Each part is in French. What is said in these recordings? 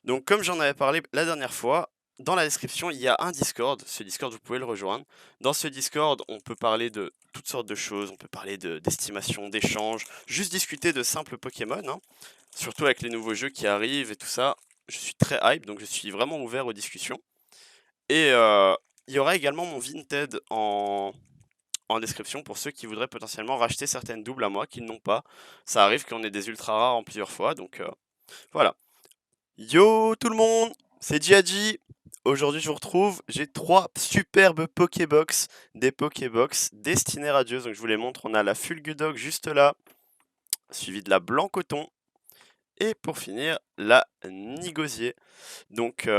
Donc comme j'en avais parlé la dernière fois, dans la description, il y a un Discord. Ce Discord, vous pouvez le rejoindre. Dans ce Discord, on peut parler de toutes sortes de choses. On peut parler d'estimation, d'échanges, juste discuter de simples Pokémon, hein. Surtout avec les nouveaux jeux qui arrivent et tout ça. Je suis très hype, donc je suis vraiment ouvert aux discussions. Et il y aura également mon Vinted en description pour ceux qui voudraient potentiellement racheter certaines doubles à moi qu'ils n'ont pas. Ça arrive qu'on ait des ultra rares en plusieurs fois, donc voilà. Yo tout le monde, c'est Jiaji. Aujourd'hui je vous retrouve, j'ai trois superbes Pokébox, des Pokébox destinées radieuses. Donc je vous les montre, on a la Fulgudog juste là, suivie de la Blanc-Coton, et pour finir la Nigosier. Donc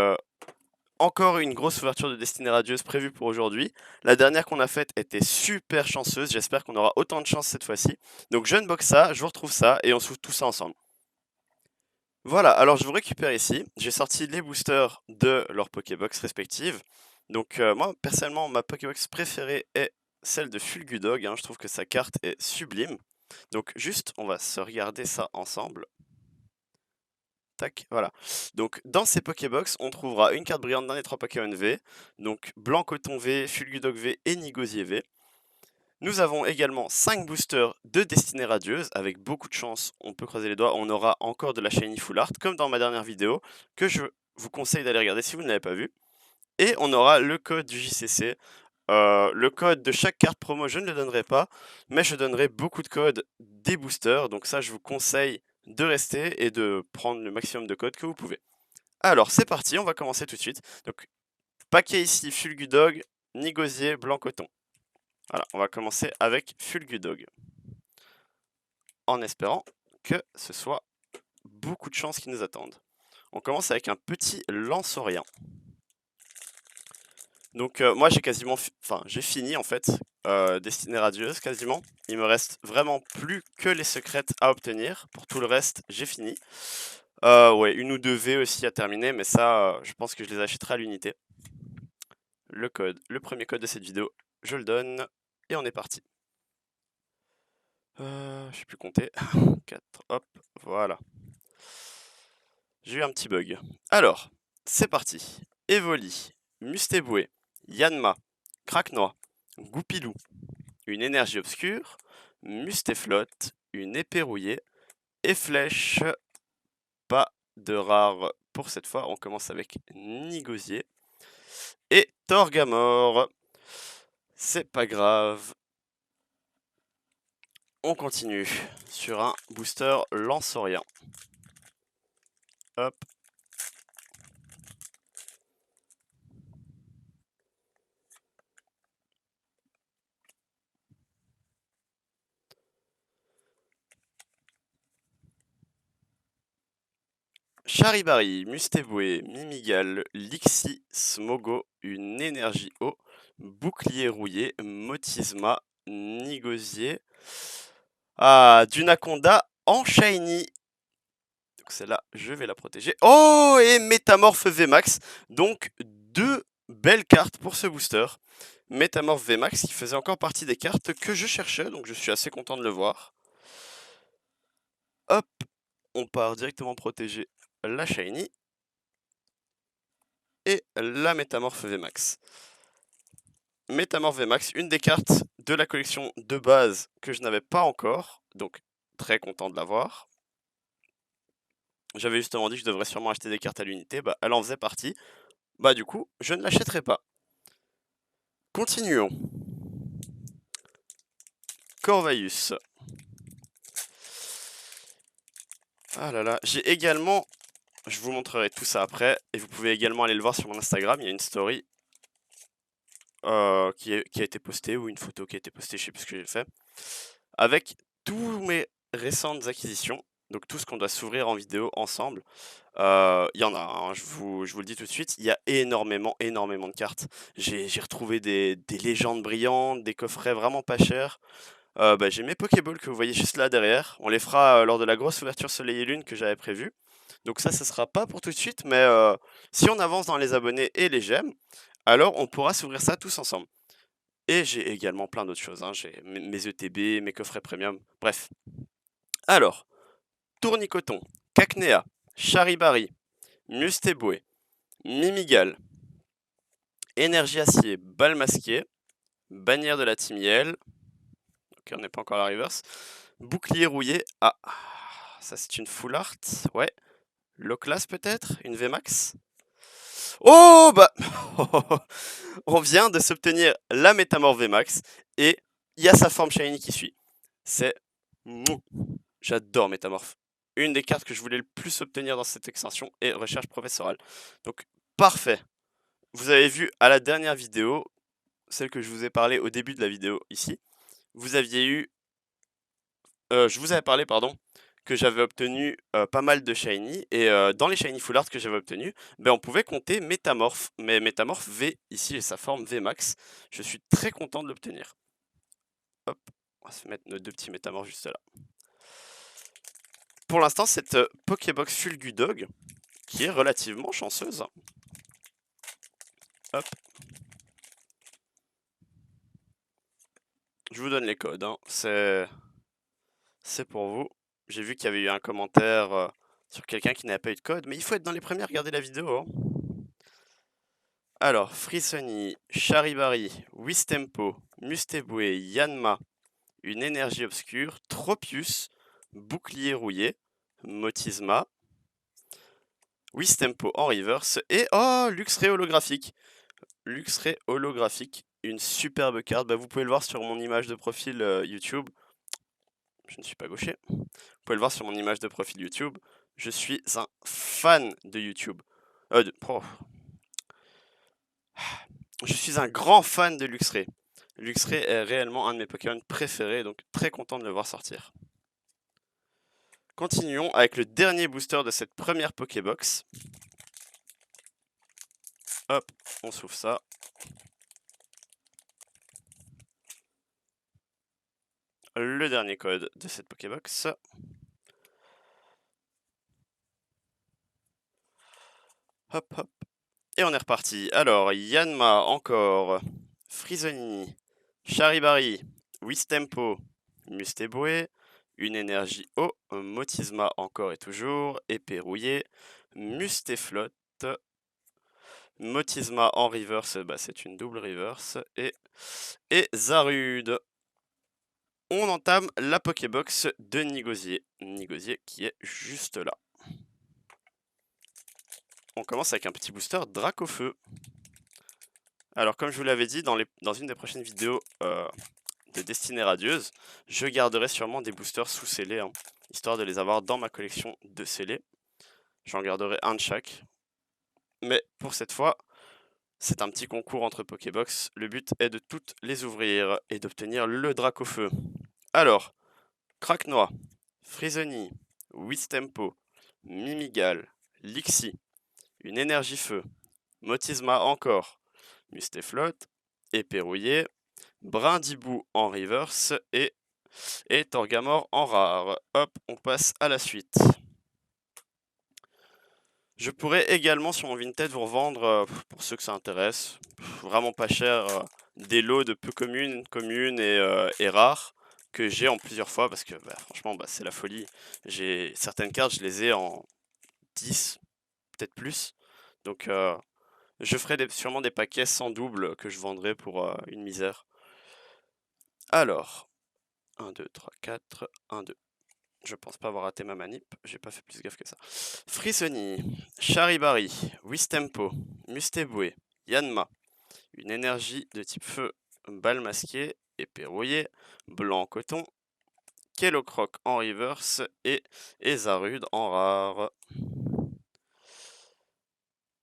encore une grosse ouverture de destinée radieuse prévue pour aujourd'hui. La dernière qu'on a faite était super chanceuse, j'espère qu'on aura autant de chance cette fois-ci. Donc je unbox ça, je vous retrouve ça, et on s'ouvre tout ça ensemble. Voilà, alors je vous récupère ici. J'ai sorti les boosters de leurs Pokébox respectives. Donc moi, personnellement, ma Pokébox préférée est celle de Fulgudog, hein. Je trouve que sa carte est sublime. Donc juste, on va se regarder ça ensemble. Tac, voilà. Donc dans ces Pokébox, on trouvera une carte brillante d'un des trois Pokémon V. Donc Blanc Coton V, Fulgudog V et Nigosier V. Nous avons également 5 boosters de Destinée Radieuse, avec beaucoup de chance, on peut croiser les doigts, on aura encore de la Shiny Full Art, comme dans ma dernière vidéo, que je vous conseille d'aller regarder si vous ne l'avez pas vu. Et on aura le code du JCC. Le code de chaque carte promo, je ne le donnerai pas, mais je donnerai beaucoup de codes des boosters, donc ça je vous conseille de rester et de prendre le maximum de codes que vous pouvez. Alors c'est parti, on va commencer tout de suite. Donc paquet ici, Fulgudog, Nigosier, Blanc Coton. Voilà, on va commencer avec Fulgudog, en espérant que ce soit beaucoup de chances qui nous attendent. On commence avec un petit Lanceorien. Donc moi j'ai quasiment, enfin j'ai fini en fait, Destinée Radieuse quasiment. Il me reste vraiment plus que les secrètes à obtenir. Pour tout le reste, j'ai fini. Ouais, une ou deux V aussi à terminer, mais ça, je pense que je les achèterai à l'unité. Le code, le premier code de cette vidéo, je le donne, et on est parti. Je sais plus compter. 4, hop, voilà. J'ai eu un petit bug. Alors, c'est parti. Evoli, Mustéboué, Yanma, Craquenois, Goupilou, une énergie obscure, Mustéflotte, une épée rouillée, et Flèche, pas de rare pour cette fois. On commence avec Nigosier et Torgamore. C'est pas grave. On continue sur un booster Lanceorien. Hop. Charibari, Mustéboué, Mimigal, Lixi, Smogo, une énergie eau, Bouclier rouillé, Motisma, Nigosier. Ah, Dunaconda en shiny. Donc celle-là, je vais la protéger. Oh, et Métamorphe VMAX. Donc deux belles cartes pour ce booster. Métamorphe VMAX qui faisait encore partie des cartes que je cherchais, donc je suis assez content de le voir. Hop, on part directement protéger la shiny. Et la Métamorphe VMAX. Métamorphe VMAX, une des cartes de la collection de base que je n'avais pas encore, donc très content de l'avoir. J'avais justement dit que je devrais sûrement acheter des cartes à l'unité, bah elle en faisait partie. Bah du coup, je ne l'achèterai pas. Continuons. Corvus. Ah là là, j'ai également, je vous montrerai tout ça après, et vous pouvez également aller le voir sur mon Instagram, il y a une story qui a été postée, ou une photo qui a été postée, je sais plus ce que j'ai fait, avec tous mes récentes acquisitions, donc tout ce qu'on doit s'ouvrir en vidéo ensemble. Il y en a, hein, je vous le dis tout de suite, il y a énormément de cartes. J'ai retrouvé des légendes brillantes, des coffrets vraiment pas chers. Bah, j'ai mes Pokéballs que vous voyez juste là derrière. On les fera lors de la grosse ouverture Soleil et Lune que j'avais prévue. Donc ça sera pas pour tout de suite, mais si on avance dans les abonnés et les j'aime, alors on pourra s'ouvrir ça tous ensemble. Et j'ai également plein d'autres choses, hein. J'ai mes ETB, mes coffrets premium, bref. Alors, Tournicoton, Cacnea, Charibari, Mustéboué, Mimigal, Énergie Acier, Balle Masquée, Bannière de la Timiel, ok on n'est pas encore à la reverse, Bouclier Rouillé, ah, ça c'est une full art, ouais, Loclas peut-être, une VMAX. Oh bah on vient de s'obtenir la Métamorphe VMAX et il y a sa forme shiny qui suit. C'est... J'adore Métamorphe. Une des cartes que je voulais le plus obtenir dans cette extension est Recherche Professorale. Donc parfait. Vous avez vu à la dernière vidéo, celle que je vous ai parlé au début de la vidéo ici, vous aviez eu... je vous avais parlé, pardon, que j'avais obtenu pas mal de shiny, et dans les shiny full art que j'avais obtenu, ben, on pouvait compter Métamorphe, mais Métamorphe V, ici j'ai sa forme VMAX, je suis très content de l'obtenir. Hop, on va se mettre nos deux petits Métamorphes juste là. Pour l'instant, cette Pokébox Fulgudog, qui est relativement chanceuse. Hop. Je vous donne les codes, hein. C'est pour vous. J'ai vu qu'il y avait eu un commentaire sur quelqu'un qui n'avait pas eu de code, mais il faut être dans les premiers à regarder la vidéo, hein. Alors, Frissoni, Charibari, Wistempo, Mustéboué, Yanma, une énergie obscure, Tropius, Bouclier rouillé, Motisma, Wistempo en reverse, et oh, Luxray holographique. Luxray holographique, une superbe carte. Bah, vous pouvez le voir sur mon image de profil YouTube. Je ne suis pas gaucher. Vous pouvez le voir sur mon image de profil YouTube. Je suis un fan de YouTube. Je suis un grand fan de Luxray. Luxray est réellement un de mes Pokémon préférés, donc très content de le voir sortir. Continuons avec le dernier booster de cette première Pokébox. Hop, on s'ouvre ça. Le dernier code de cette Pokébox. Hop, hop. Et on est reparti. Alors, Yanma encore, Frissoni, Charibari, Wistempo, Mustéboué, une énergie eau, Motisma encore et toujours, épée rouillée, Mustéflotte, Motisma en reverse, bah c'est une double reverse, et Zarude. On entame la Pokébox de Nigosier. Nigosier qui est juste là. On commence avec un petit booster Dracofeu. Alors comme je vous l'avais dit dans une des prochaines vidéos de Destinée Radieuse, je garderai sûrement des boosters sous scellés, hein, histoire de les avoir dans ma collection de scellés. J'en garderai un de chaque. Mais pour cette fois, c'est un petit concours entre Pokébox. Le but est de toutes les ouvrir et d'obtenir le Dracofeu. Alors, Craquenois, Frissoni, Wistempo, Mimigal, Lixie, une énergie feu, Motisma encore, Mustéflotte, épée rouillée, Brindibou en reverse et Torgamore en rare. Hop, on passe à la suite. Je pourrais également sur mon Vinted vous revendre, pour ceux que ça intéresse, vraiment pas cher, des lots de peu communes et rares que j'ai en plusieurs fois parce que bah, franchement bah, c'est la folie. J'ai certaines cartes, je les ai en 10, peut-être plus. Donc je ferai sûrement des paquets sans double que je vendrai pour une misère. Alors, 1, 2, 3, 4, 1, 2. Je pense pas avoir raté ma manip, j'ai pas fait plus gaffe que ça. Frissoni, Charibari, Wistempo, Mustéboué, Yanma, une énergie de type feu, balle masquée, épée rouillée, blanc coton, Kellocroc en reverse et Zarude en rare.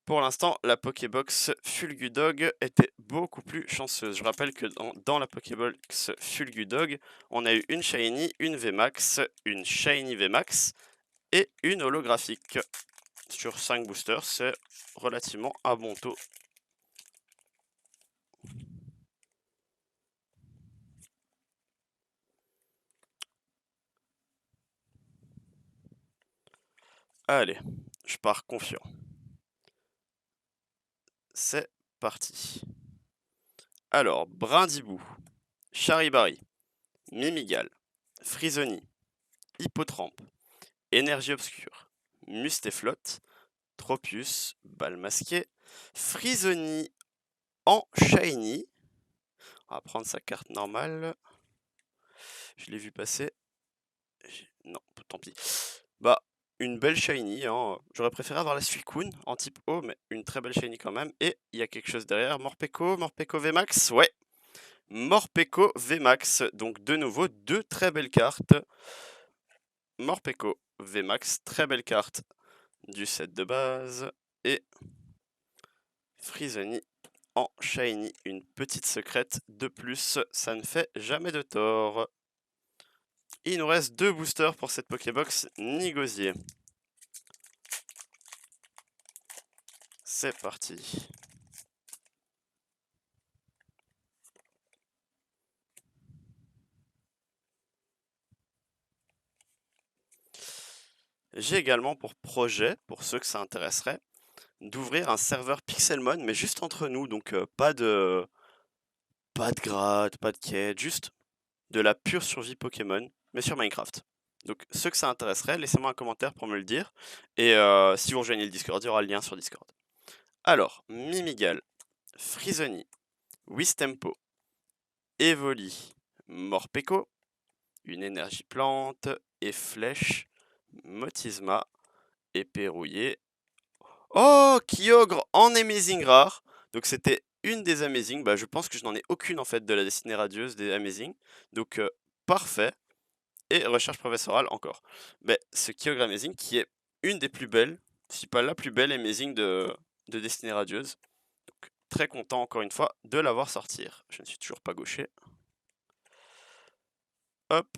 Pour l'instant, la Pokébox Fulgudog était beaucoup plus chanceuse. Je rappelle que dans la Pokébox Fulgudog, on a eu une Shiny, une VMAX, une Shiny VMAX et une holographique. Sur 5 boosters, c'est relativement un bon taux. Allez, je pars confiant. C'est parti. Alors, Brindibou, Charibari, Mimigal, Frissoni, Hippotrampe, Énergie Obscure, Mustéflotte, Tropius, balle masquée. Frisoni en shiny. On va prendre sa carte normale. Je l'ai vu passer. Non, tant pis. Bah, une belle shiny, hein. J'aurais préféré avoir la Suicune en type O, mais une très belle shiny quand même. Et il y a quelque chose derrière. Morpeko VMAX, ouais. Morpeko VMAX. Donc de nouveau, deux très belles cartes. Morpeko VMAX, très belle carte du set de base. Et Frisoni en shiny, une petite secrète de plus, ça ne fait jamais de tort. Il nous reste deux boosters pour cette Pokébox Nigosier. C'est parti. J'ai également pour projet, pour ceux que ça intéresserait, d'ouvrir un serveur Pixelmon, mais juste entre nous, donc pas de grade, pas de quête, juste de la pure survie Pokémon, mais sur Minecraft. Donc ceux que ça intéresserait, laissez-moi un commentaire pour me le dire, et si vous rejoignez le Discord, il y aura le lien sur Discord. Alors, Mimigal, Frisoni, Wistempo, Evoli, Morpeko, une énergie plante, et Flèche, Motisma, épée rouillée. Oh, Kyogre en Amazing rare. Donc c'était une des Amazing. Bah, je pense que je n'en ai aucune en fait de la destinée radieuse des Amazing. Donc parfait. Et recherche professorale encore. Mais ce Kyogre Amazing qui est une des plus belles, si pas la plus belle Amazing de destinée radieuse. Donc très content encore une fois de l'avoir sortir. Je ne suis toujours pas gaucher. Hop.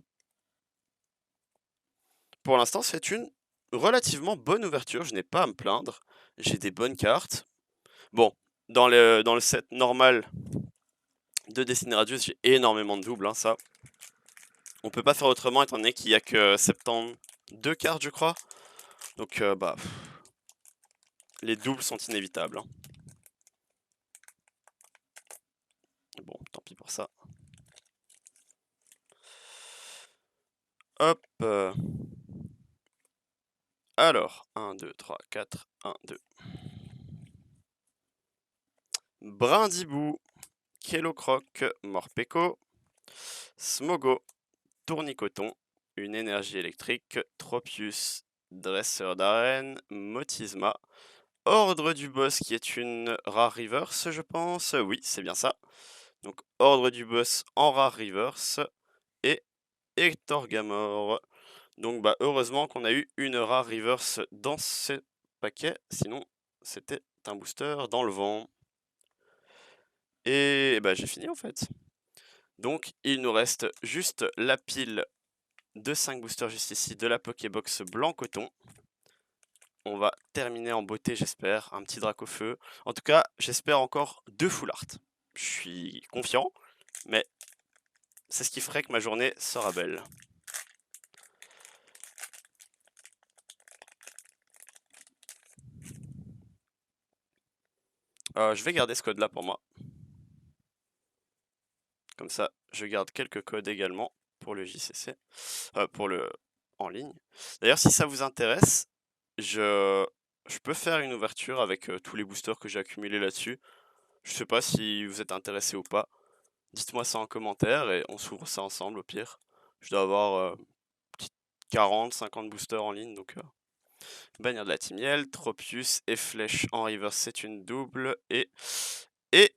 Pour l'instant, c'est une relativement bonne ouverture. Je n'ai pas à me plaindre. J'ai des bonnes cartes. Bon, dans le set normal de Destinée Radieuse, j'ai énormément de doubles, hein, ça. On peut pas faire autrement étant donné qu'il y a que 72 cartes, je crois. Donc, bah, les doubles sont inévitables, hein. Bon, tant pis pour ça. Hop. Alors, 1, 2, 3, 4, 1, 2. Brindibou, Kellocroc, Morpeko, Smogo, Tournicoton, une énergie électrique, Tropius, Dresseur d'arène, Motisma, Ordre du Boss qui est une rare reverse, je pense. Oui, c'est bien ça. Donc, Ordre du Boss en rare reverse et Hector Gamor. Donc, bah, heureusement qu'on a eu une rare reverse dans ce paquet, sinon c'était un booster dans le vent. Et bah, j'ai fini en fait. Donc, il nous reste juste la pile de 5 boosters juste ici de la Pokébox blanc coton. On va terminer en beauté, j'espère. Un petit Dracofeu. En tout cas, j'espère encore 2 full art. Je suis confiant, mais c'est ce qui ferait que ma journée sera belle. Je vais garder ce code-là pour moi. Comme ça, je garde quelques codes également pour le JCC. Pour le en ligne. D'ailleurs, si ça vous intéresse, je peux faire une ouverture avec tous les boosters que j'ai accumulés là-dessus. Je sais pas si vous êtes intéressé ou pas. Dites-moi ça en commentaire et on s'ouvre ça ensemble au pire. Je dois avoir 40, 50 boosters en ligne, donc bannière de la Timiel, Tropius et Flèche en reverse, c'est une double. Et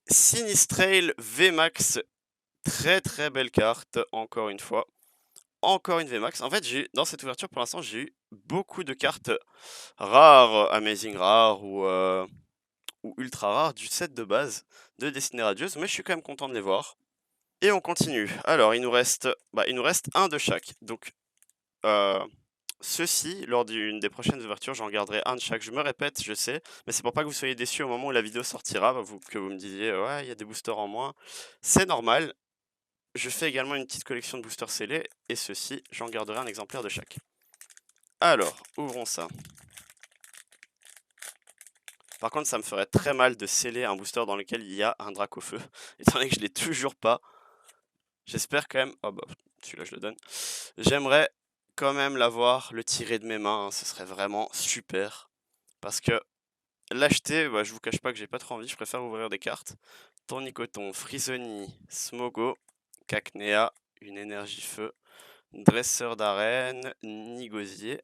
Sinistrail VMAX, très très belle carte, encore une fois. Encore une VMAX. En fait, dans cette ouverture, pour l'instant, j'ai eu beaucoup de cartes rares, Amazing Rare ou ultra rares du set de base de Destinée Radieuse, mais je suis quand même content de les voir. Et on continue. Alors, il nous reste un de chaque. Donc, ceci, lors d'une des prochaines ouvertures, j'en garderai un de chaque. Je me répète, je sais, mais c'est pour pas que vous soyez déçus au moment où la vidéo sortira, que vous me disiez, ouais, il y a des boosters en moins. C'est normal. Je fais également une petite collection de boosters scellés, et ceci, j'en garderai un exemplaire de chaque. Alors, ouvrons ça. Par contre, ça me ferait très mal de sceller un booster dans lequel il y a un Dracofeu, étant donné que je l'ai toujours pas. J'espère quand même... Oh bah, celui-là je le donne. J'aimerais quand même l'avoir, le tirer de mes mains, hein, ce serait vraiment super. Parce que L'acheter, bah, je vous cache pas que j'ai pas trop envie, je préfère ouvrir des cartes. Tournicoton, Frisoni, Smogo, Cacnea, une énergie feu, Dresseur d'arène, Nigosier,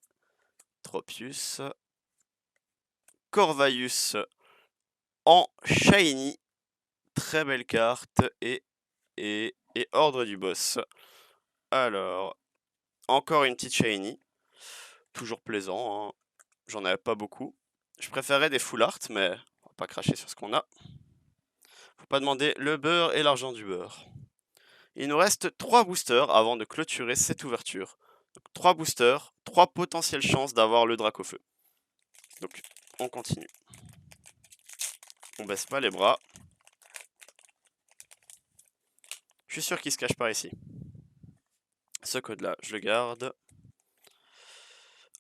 Tropius, Corvaius en shiny, très belle carte, et Ordre du Boss. Alors, encore une petite shiny, toujours plaisant, hein. J'en avais pas beaucoup. Je préférais des full art, mais on va pas cracher sur ce qu'on a. Faut pas demander le beurre et l'argent du beurre. Il nous reste 3 boosters avant de clôturer cette ouverture. Donc, 3 boosters, 3 potentielles chances d'avoir le Dracofeu. Donc on continue. On baisse pas les bras. Je suis sûr qu'il se cache par ici. Ce code là, je le garde.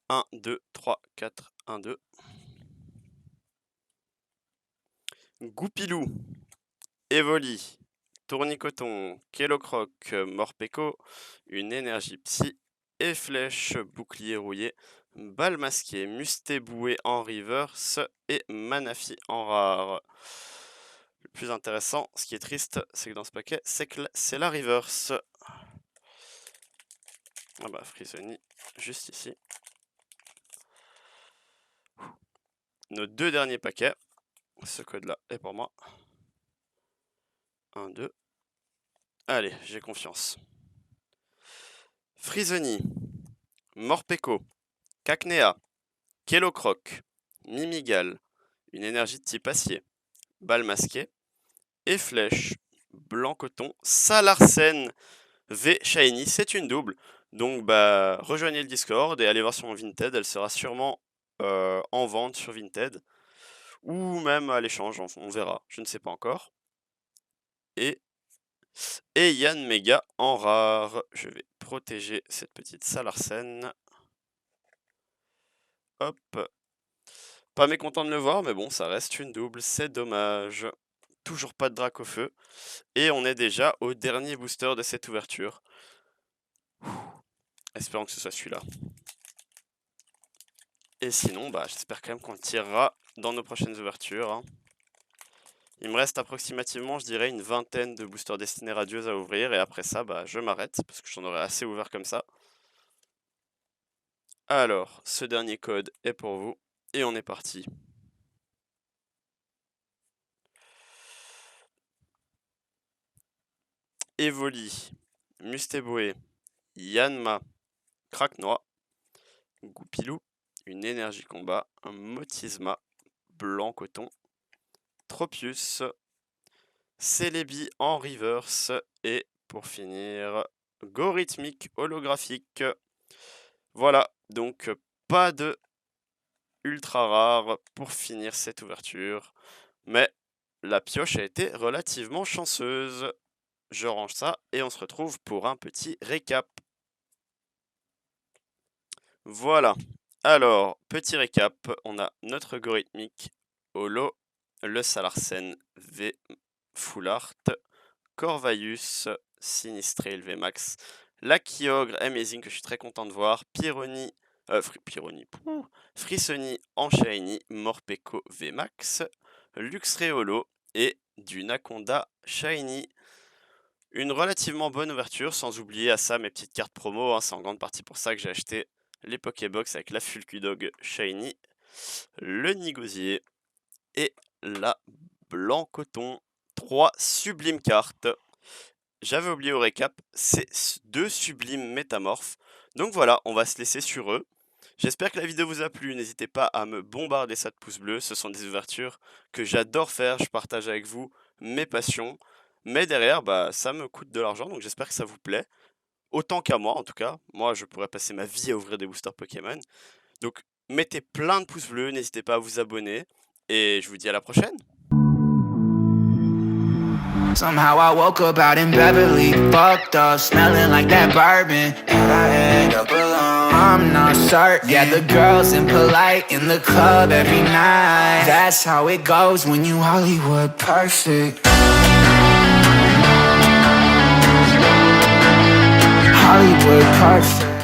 1, 2, 3, 4, 1, 2. Goupilou, Evoli, Tournicoton, Kellocroc, Morpeko, une énergie psy, et flèche, bouclier rouillé, balle masquée, Mustéboué en reverse et Manafi en rare. Le plus intéressant, ce qui est triste, c'est que dans ce paquet, c'est la reverse. Ah bah, Frisoni, juste ici. Nos 2 derniers paquets. Ce code-là est pour moi. 1, 2. Allez, j'ai confiance. Frisoni, Morpeko, Cacnea, Kellocroc, Mimigal, une énergie de type acier, balle masquée, et flèche, blanc coton, Salarsen V Shiny, c'est une double. Donc bah rejoignez le Discord et allez voir sur mon Vinted, elle sera sûrement en vente sur Vinted. Ou même à l'échange, on verra, je ne sais pas encore. Et Yann Mega en rare. Je vais protéger cette petite Salarsen. Hop. Pas mécontent de le voir, mais bon, ça reste une double, c'est dommage. Toujours pas de Dracofeu. Et on est déjà au dernier booster de cette ouverture. Espérons que ce soit celui-là. Et sinon, bah, j'espère quand même qu'on tirera dans nos prochaines ouvertures, hein. Il me reste approximativement, je dirais, une vingtaine de boosters destinés radieuses à ouvrir. Et après ça, bah, je m'arrête, parce que j'en aurai assez ouvert comme ça. Alors, ce dernier code est pour vous. Et on est parti. Evoli, Mustéboué, Yanma, Craquenois, Goupilou, une énergie combat, un Motisma, blanc coton, Tropius, Celebi en reverse et pour finir, Gorithmique holographique. Voilà, donc pas de ultra rare pour finir cette ouverture, mais la pioche a été relativement chanceuse. Je range ça et on se retrouve pour un petit récap. Voilà, alors petit récap, on a notre Gorithmique holo, le Salarsen V Full Art, Corvaius, Sinistré VMAX, la Kyogre Amazing que je suis très content de voir, Frisoni en Shiny, Morpeko VMAX, Luxray holo et du Naconda Shiny. Une relativement bonne ouverture, sans oublier à ça mes petites cartes promo, hein, c'est en grande partie pour ça que j'ai acheté les Pokébox avec la Fulkudog Shiny, le Nigosier et la Blanc Coton. 3 sublimes cartes. J'avais oublié au récap, c'est 2 sublimes métamorphes. Donc voilà, on va se laisser sur eux. J'espère que la vidéo vous a plu, n'hésitez pas à me bombarder ça de pouces bleus, ce sont des ouvertures que j'adore faire, je partage avec vous mes passions. Mais derrière, bah, ça me coûte de l'argent, donc j'espère que ça vous plaît. Autant qu'à moi en tout cas, moi je pourrais passer ma vie à ouvrir des boosters Pokémon. Donc mettez plein de pouces bleus, n'hésitez pas à vous abonner, et je vous dis à la prochaine. Somehow I woke up out in Beverly, fucked up, smelling like that bourbon. And I end up alone, I'm not certain. Yeah, the girls impolite in the club every night. That's how it goes when you Hollywood perfect. Hollywood perfect.